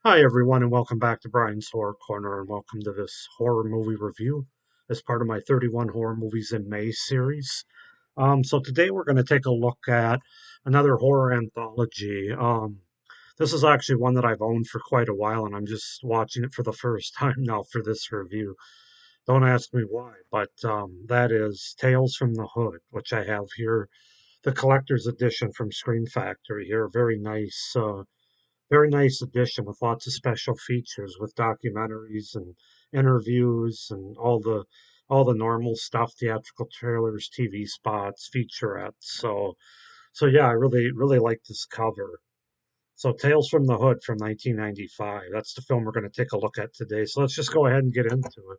Hi, everyone, and welcome back to Brian's Horror Corner, and welcome to this horror movie review as part of my 31 Horror Movies in May series. So today we're going to take a look at another horror anthology. This is actually one that I've owned for quite a while, and I'm just watching it for the first time now for this review. Don't ask me why, but that is Tales from the Hood, which I have here, the collector's edition from Screen Factory here. Very nice edition with lots of special features with documentaries and interviews and all the normal stuff, theatrical trailers, TV spots, featurettes. So yeah, I really like this cover. So Tales from the Hood from 1995. That's the film we're going to take a look at today. So let's just go ahead and get into it.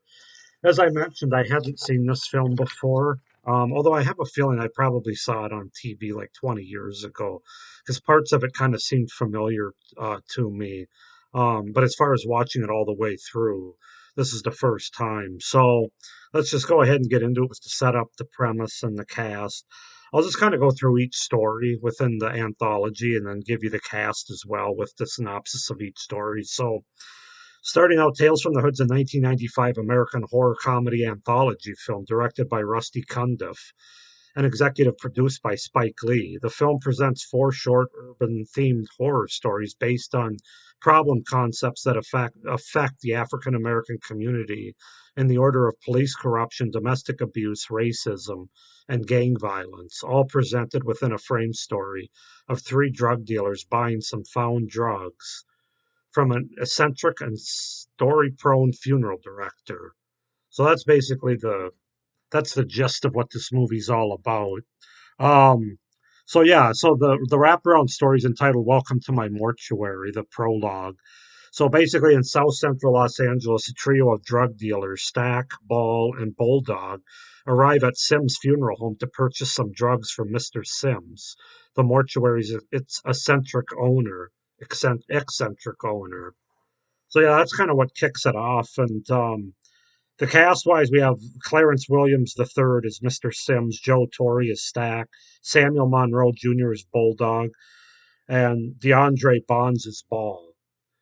As I mentioned, I hadn't seen this film before, although I have a feeling I probably saw it on TV like 20 years ago, because parts of it kind of seemed familiar to me. But as far as watching it all the way through, this is the first time. So let's just go ahead and get into it with to set up the premise and the cast. I'll just kind of go through each story within the anthology and then give you the cast as well with the synopsis of each story. So, starting out, Tales from the Hood's a 1995 American horror comedy anthology film directed by Rusty Cundiff and executive produced by Spike Lee. The film presents four short urban themed horror stories based on problem concepts that affect the African American community in the order of police corruption, domestic abuse, racism, and gang violence, all presented within a frame story of three drug dealers buying some found drugs from an eccentric and story-prone funeral director. So that's the gist of what this movie's all about. Um, so yeah, so the wraparound story is entitled "Welcome to My Mortuary," the prologue. So basically, in South Central Los Angeles, a trio of drug dealers, Stack, Ball, and Bulldog, arrive at Sims' funeral home to purchase some drugs from Mr. Sims, the mortuary's its eccentric owner. So yeah, that's kind of what kicks it off. And the cast wise, we have Clarence Williams the third as Mr. Sims, Joe Torre as Stack, Samuel Monroe Jr. as Bulldog, and DeAndre Bonds as Ball.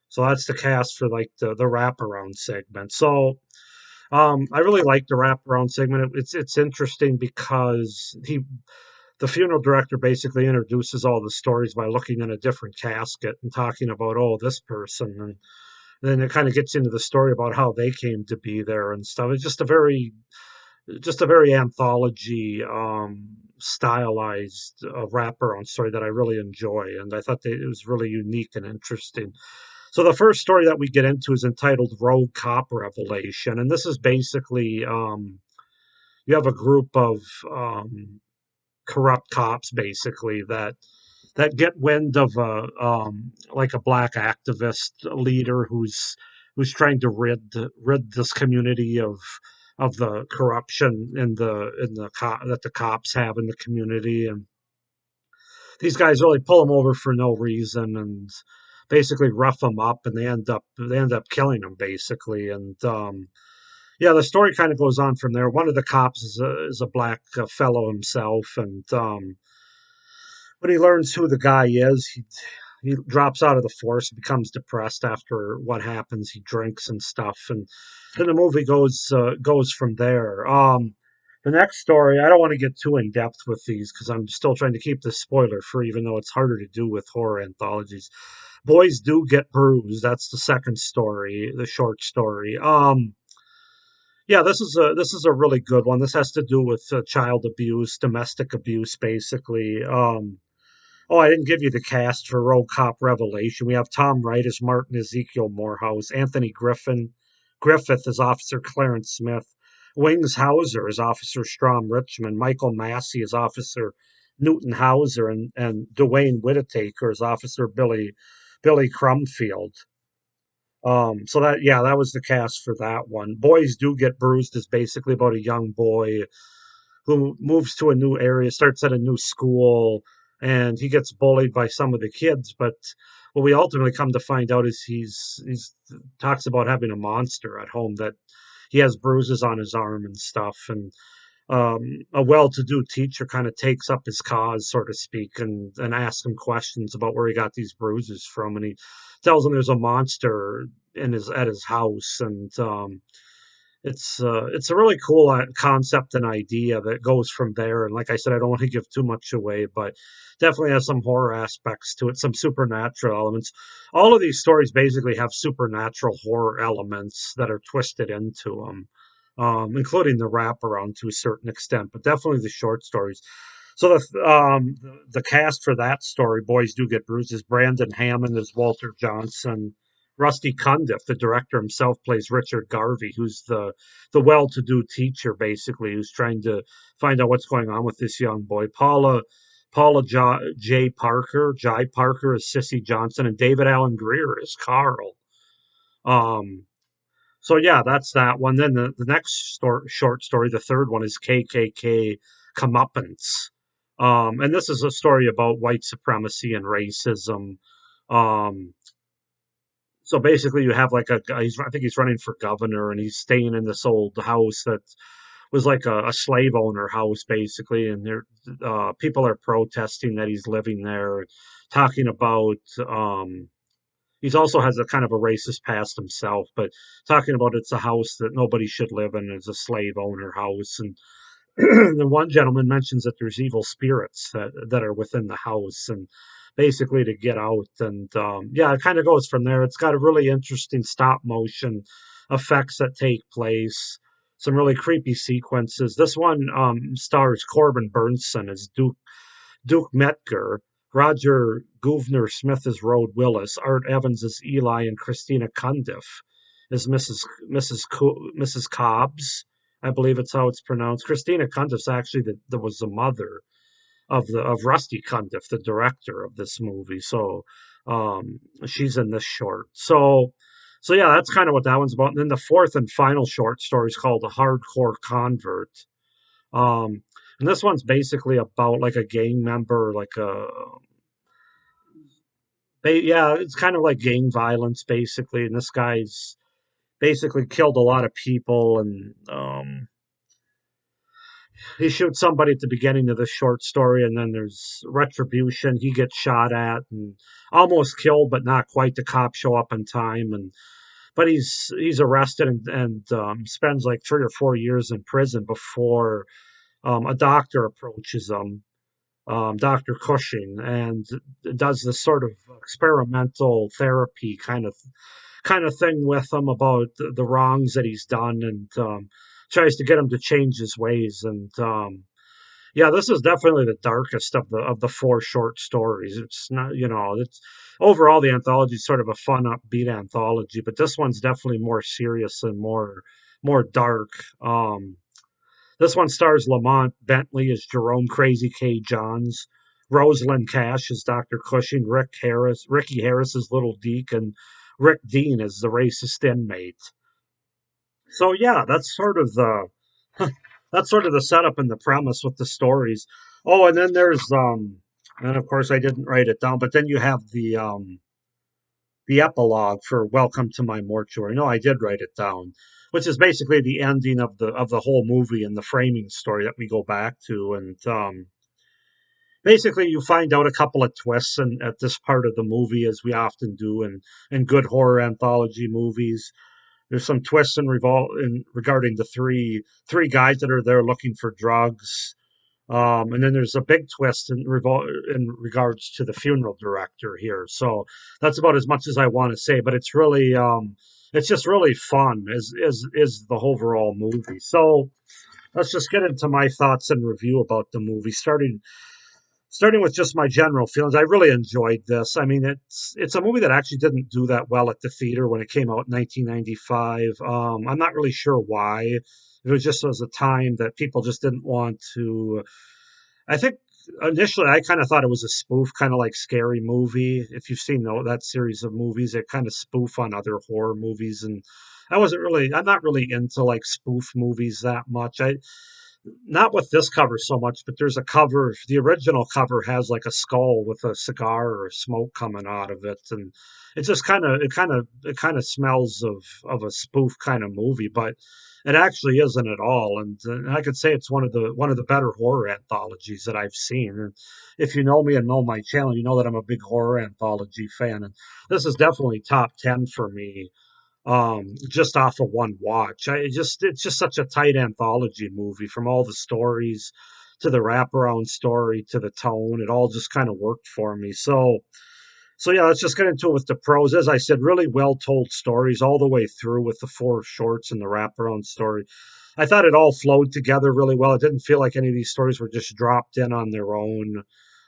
So that's the cast for like the wraparound segment. So I really like the wraparound segment. It's interesting because the funeral director basically introduces all the stories by looking in a different casket and talking about, oh, this person, and then it kind of gets into the story about how they came to be there and stuff. It's just a very anthology stylized wraparound story that I really enjoy, and I thought that it was really unique and interesting. So the first story that we get into is entitled "Rogue Cop Revelation," and this is basically you have a group of corrupt cops basically that get wind of a like a black activist leader who's trying to rid this community of the corruption that the cops have in the community, and these guys really pull him over for no reason and basically rough him up, and they end up killing him basically. And yeah, the story kind of goes on from there. One of the cops is a black fellow himself, and when he learns who the guy is, he drops out of the force, becomes depressed after what happens. He drinks and stuff, and then the movie goes from there. The next story, I don't want to get too in depth with these because I'm still trying to keep this spoiler free, even though it's harder to do with horror anthologies. Boys do get bruised. That's the second story, the short story. Yeah, this is a really good one. This has to do with child abuse, domestic abuse, basically. Oh, I didn't give you the cast for Rogue Cop Revelation. We have Tom Wright as Martin Ezekiel Morehouse, Anthony Griffith as Officer Clarence Smith, Wings Hauser as Officer Strom Richmond, Michael Massey as Officer Newton Hauser, and Dwayne Whittaker as Officer Billy Crumfield. So that was the cast for that one. Boys Do Get Bruised is basically about a young boy who moves to a new area, starts at a new school, and he gets bullied by some of the kids. But what we ultimately come to find out is he's talks about having a monster at home, that he has bruises on his arm and stuff. And a well-to-do teacher kind of takes up his cause, so to speak, and asks him questions about where he got these bruises from, and he tells him there's a monster in his at his house, and it's a really cool concept and idea that goes from there. And like I said, I don't want to give too much away, but definitely has some horror aspects to it, some supernatural elements. All of these stories basically have supernatural horror elements that are twisted into them, including the wraparound to a certain extent, but definitely the short stories. So the cast for that story, Boys Do Get Bruises, Brandon Hammond is Walter Johnson. Rusty Cundiff, the director himself, plays Richard Garvey, who's the well-to-do teacher, basically, who's trying to find out what's going on with this young boy. Jai Parker is Sissy Johnson, and David Allen Greer is Carl. Um, so yeah, that's that one. Then the next short story, the third one, is KKK Comeuppance. And this is a story about white supremacy and racism. Um, so basically, you have like a guy. I think he's running for governor, and he's staying in this old house that was like a slave owner house, basically. And there, people are protesting that he's living there, talking about. He's also has a kind of a racist past himself, but talking about it's a house that nobody should live in. It's a slave owner house, and the one gentleman mentions that there's evil spirits that are within the house, and basically to get out. And yeah, it kind of goes from there. It's got a really interesting stop motion effects that take place, some really creepy sequences. This one stars Corbin Burnson as Duke Metger, Roger Gouverneur Smith as Rhodes Willis, Art Evans as Eli, and Christina Cundiff as Mrs. Cobbs. I believe it's how it's pronounced. Christina Cundiff's actually that was the mother of Rusty Cundiff, the director of this movie. So she's in this short. So yeah, that's kind of what that one's about. And then the fourth and final short story is called A Hardcore Convert. Um, and this one's basically about like a gang member, yeah, it's kind of like gang violence basically. And this guy's basically killed a lot of people, and he shoots somebody at the beginning of the short story, and then there's retribution. He gets shot at and almost killed, but not quite. The cops show up in time, and but he's arrested and spends like 3 or 4 years in prison before a doctor approaches him, Dr. Cushing, and does this sort of experimental therapy kind of thing with him about the wrongs that he's done, and tries to get him to change his ways. And yeah, this is definitely the darkest of the four short stories. It's not, it's overall the anthology is sort of a fun, upbeat anthology, but this one's definitely more serious and more dark. This one stars Lamont Bentley as Jerome Crazy K. Johns, Rosalind Cash as Dr. Cushing, Ricky Harris as Little Deke, and Rick Dean as the racist inmate. So yeah, that's sort of the setup and the premise with the stories. Oh, and then and of course I didn't write it down, but then you have the epilogue for Welcome to My Mortuary. No, I did write it down, which is basically the ending of the whole movie and the framing story that we go back to. And basically, you find out a couple of twists at this part of the movie, as we often do in good horror anthology movies. There's some twists in regarding the three guys that are there looking for drugs. And then there's a big twist in regards to the funeral director here. So that's about as much as I want to say. But it's just really fun is the overall movie. So let's just get into my thoughts and review about the movie, starting with just my general feelings. I really enjoyed this. I mean, it's a movie that actually didn't do that well at the theater when it came out in 1995. I'm not really sure why. It was just as a time that people just didn't want to. I think initially I kind of thought it was a spoof, kind of like Scary Movie. If you've seen that series of movies, it kind of spoof on other horror movies, and I'm not really into like spoof movies that much. not with this cover so much, but there's a cover. The original cover has like a skull with a cigar or smoke coming out of it, and it just kind of smells of a spoof kind of movie, but it actually isn't at all. And I could say it's one of the better horror anthologies that I've seen. And if you know me and know my channel, you know that I'm a big horror anthology fan, and this is definitely top 10 for me, just off of one watch. It's just such a tight anthology movie, from all the stories to the wraparound story to the tone. It all just kind of worked for me. So yeah, let's just get into it with the pros. As I said, really well told stories all the way through with the four shorts and the wraparound story. I thought it all flowed together really well. It didn't feel like any of these stories were just dropped in on their own.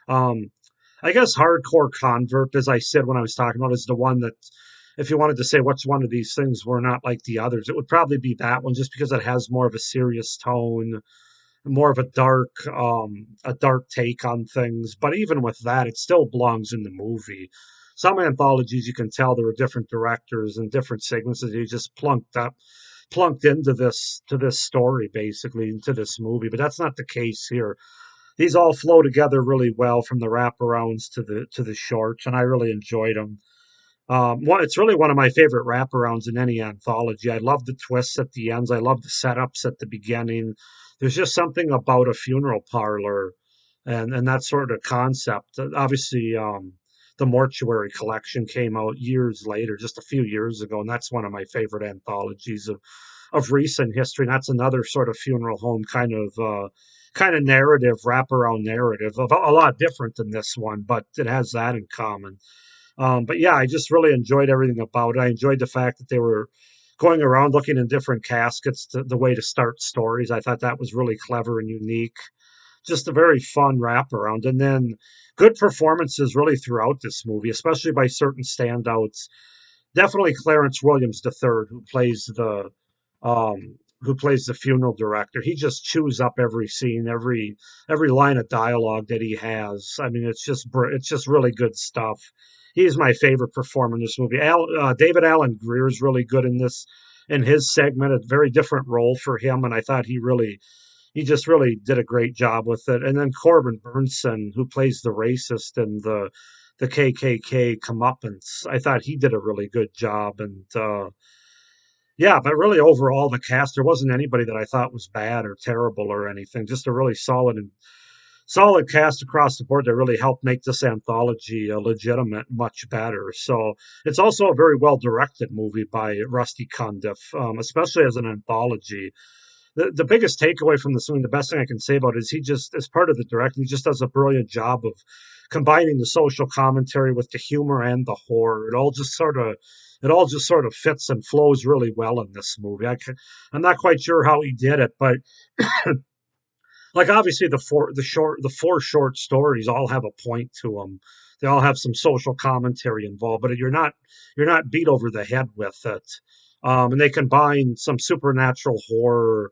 Um, I guess Hardcore Convert, as I said when I was talking about, is the one that, if you wanted to say what's one of these things were not like the others, it would probably be that one, just because it has more of a serious tone, more of a dark take on things. But even with that, it still belongs in the movie. Some anthologies, you can tell there were different directors and different segments that you just plunked into this story, basically into this movie. But that's not the case here. These all flow together really well, from the wraparounds to the shorts, and I really enjoyed them. It's really one of my favorite wraparounds in any anthology. I love the twists at the ends. I love the setups at the beginning. There's just something about a funeral parlor, and that sort of concept. Obviously, the Mortuary Collection came out years later, just a few years ago, and that's one of my favorite anthologies of recent history. And that's another sort of funeral home kind of narrative, wraparound narrative, a lot different than this one, but it has that in common. But yeah, I just really enjoyed everything about it. I enjoyed the fact that they were going around looking in different caskets, the way to start stories. I thought that was really clever and unique. Just a very fun wraparound. And then good performances really throughout this movie, especially by certain standouts. Definitely Clarence Williams III, who plays the funeral director. He just chews up every scene, every line of dialogue that he has. I mean, it's just really good stuff. He's my favorite performer in this movie. David Allen Greer is really good in this, in his segment. A very different role for him, and I thought he just really did a great job with it. And then Corbin Burnson, who plays the racist and the KKK comeuppance, I thought he did a really good job. And yeah, but really overall, the cast, there wasn't anybody that I thought was bad or terrible or anything. Just a really solid cast across the board that really helped make this anthology legitimate much better. So it's also a very well directed movie by Rusty Cundiff, especially as an anthology. The biggest takeaway from this movie, the best thing I can say about it, is he just, as part of the directing, he just does a brilliant job of combining the social commentary with the humor and the horror. It all just sort of fits and flows really well in this movie. I'm not quite sure how he did it, but like, obviously the four short stories all have a point to them. They all have some social commentary involved, but you're not beat over the head with it. And they combine some supernatural horror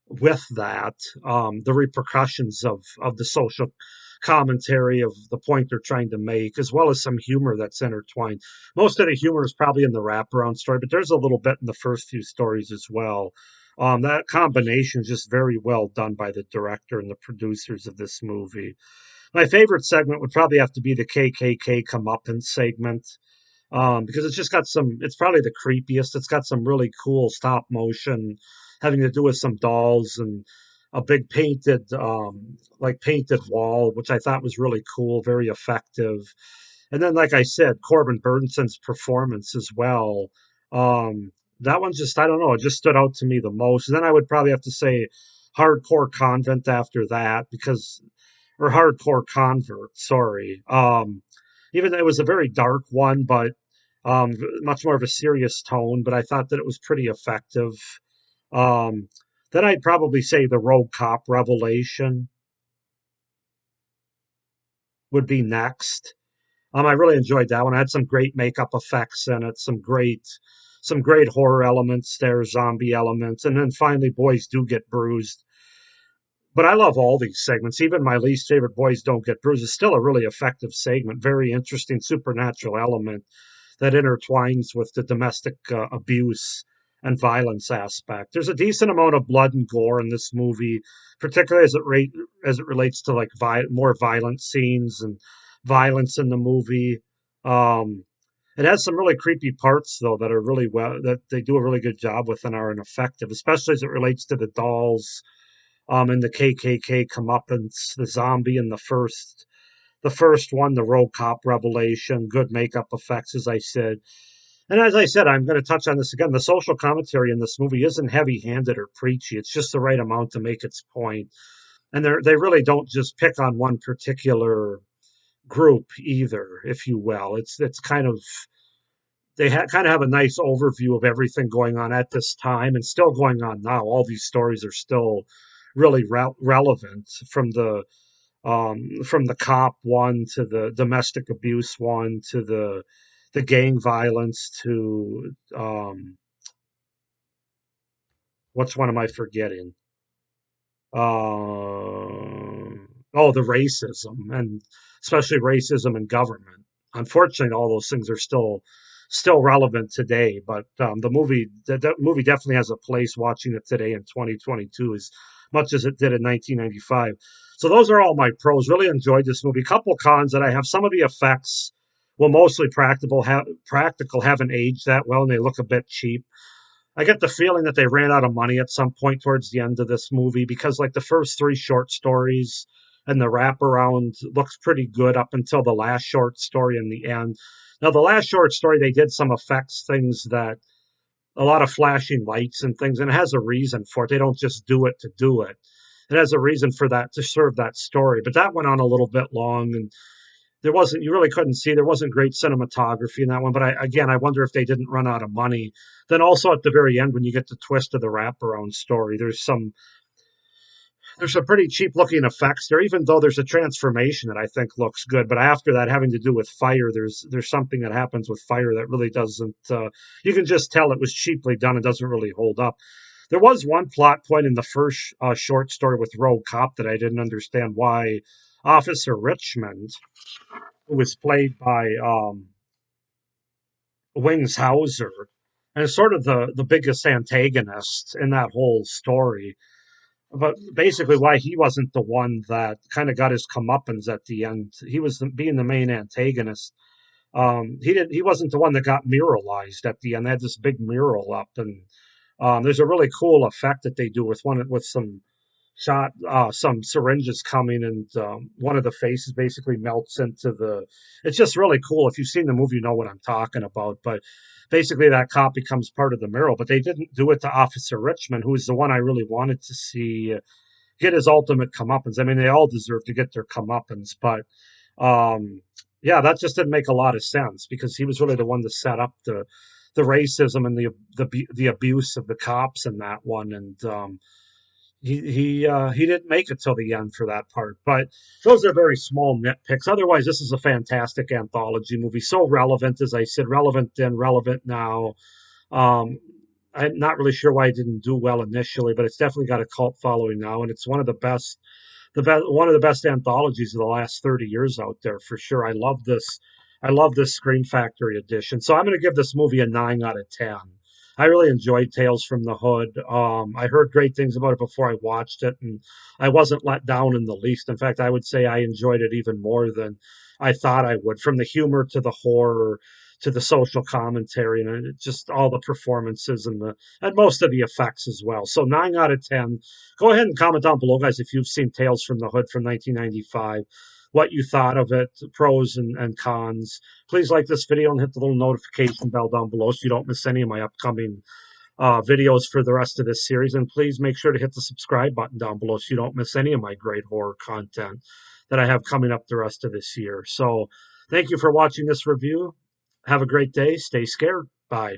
with that, the repercussions of the social commentary of the point they're trying to make, as well as some humor that's intertwined. Most of the humor is probably in the wraparound story, but there's a little bit in the first few stories as well. That combination is just very well done by the director and the producers of this movie. My favorite segment would probably have to be the KKK comeuppance segment, because it's probably the creepiest. It's got some really cool stop motion having to do with some dolls and a big painted wall, which I thought was really cool, very effective. And then, like I said, Corbin Burnsen's performance as well. That one just, I don't know, it just stood out to me the most. And then I would probably have to say Hardcore Convent after that, or Hardcore Convert, sorry. Even though it was a very dark one, but much more of a serious tone, but I thought that it was pretty effective. Um, then I'd probably say the Rogue Cop Revelation would be next. I really enjoyed that one. I had some great makeup effects in it, some great horror elements there, zombie elements, and then finally, Boys Do Get Bruised. But I love all these segments. Even my least favorite, Boys Don't Get Bruised, is still a really effective segment. Very interesting supernatural element that intertwines with the domestic abuse and violence aspect. There's a decent amount of blood and gore in this movie, particularly as it relates to like more violent scenes and violence in the movie. Um, it has some really creepy parts though that are really well that they do a really good job with and are effective, especially as it relates to the dolls, and the KKK comeuppance, the zombie in the first one, the Rogue Cop revelation, good makeup effects, as I said. And as I said, I'm going to touch on this again. The social commentary in this movie isn't heavy-handed or preachy. It's just the right amount to make its point. And they really don't just pick on one particular group either, if you will. It's kind of kind of have a nice overview of everything going on at this time and still going on now. All these stories are still really relevant from the cop one to the domestic abuse one to the gang violence to what's one am I forgetting? Oh, the racism and especially racism in government. Unfortunately, all those things are still relevant today. But the movie definitely has a place watching it today in 2022 as much as it did in 1995. So those are all my pros. Really enjoyed this movie. Couple cons that I have. Some of the effects, well, mostly practical, haven't aged that well, and they look a bit cheap. I get the feeling that they ran out of money at some point towards the end of this movie because, like, the first three short stories and the wraparound looks pretty good up until the last short story in the end. Now, the last short story, they did some effects things that a lot of flashing lights and things, and it has a reason for it. They don't just do it to do it. It has a reason for that to serve that story. But that went on a little bit long, and there wasn't you really couldn't see there wasn't great cinematography in that one. But I wonder if they didn't run out of money. Then also at the very end, when you get the twist of the wraparound story, there's some pretty cheap looking effects there, even though there's a transformation that I think looks good. But after that, having to do with fire, there's something that happens with fire that really doesn't. You can just tell it was cheaply done. It doesn't really hold up. There was one plot point in the first short story with Rogue Cop that I didn't understand why Officer Richmond, who was played by Wings Hauser, and is sort of the biggest antagonist in that whole story. But basically, why he wasn't the one that kind of got his comeuppance at the end. He was being the main antagonist. He wasn't the one that got muralized at the end. They had this big mural up, and there's a really cool effect that they do with some syringes coming, and one of the faces basically melts into the. It's just really cool. If you've seen the movie, you know what I'm talking about. But basically, that cop becomes part of the mural. But they didn't do it to Officer Richmond, who is the one I really wanted to see get his ultimate comeuppance. I mean, they all deserve to get their comeuppance, but yeah, that just didn't make a lot of sense because he was really the one to set up the racism and the abuse of the cops in that one, and he didn't make it till the end for that part. But those are very small nitpicks. Otherwise, this is a fantastic anthology movie. So relevant, as I said, relevant then, relevant now. Um, I'm not really sure why it didn't do well initially, but it's definitely got a cult following now, and it's one of one of the best anthologies of the last 30 years out there for sure. I love this Scream Factory edition. So I'm going to give this movie a 9 out of 10. I really enjoyed Tales from the Hood. I heard great things about it before I watched it, and I wasn't let down in the least. In fact, I would say I enjoyed it even more than I thought I would, from the humor to the horror to the social commentary, and just all the performances and most of the effects as well. So 9 out of 10. Go ahead and comment down below, guys, if you've seen Tales from the Hood from 1995, what you thought of it, pros and cons. Please like this video and hit the little notification bell down below so you don't miss any of my upcoming videos for the rest of this series. And please make sure to hit the subscribe button down below so you don't miss any of my great horror content that I have coming up the rest of this year. So thank you for watching this review. Have a great day. Stay scared. Bye.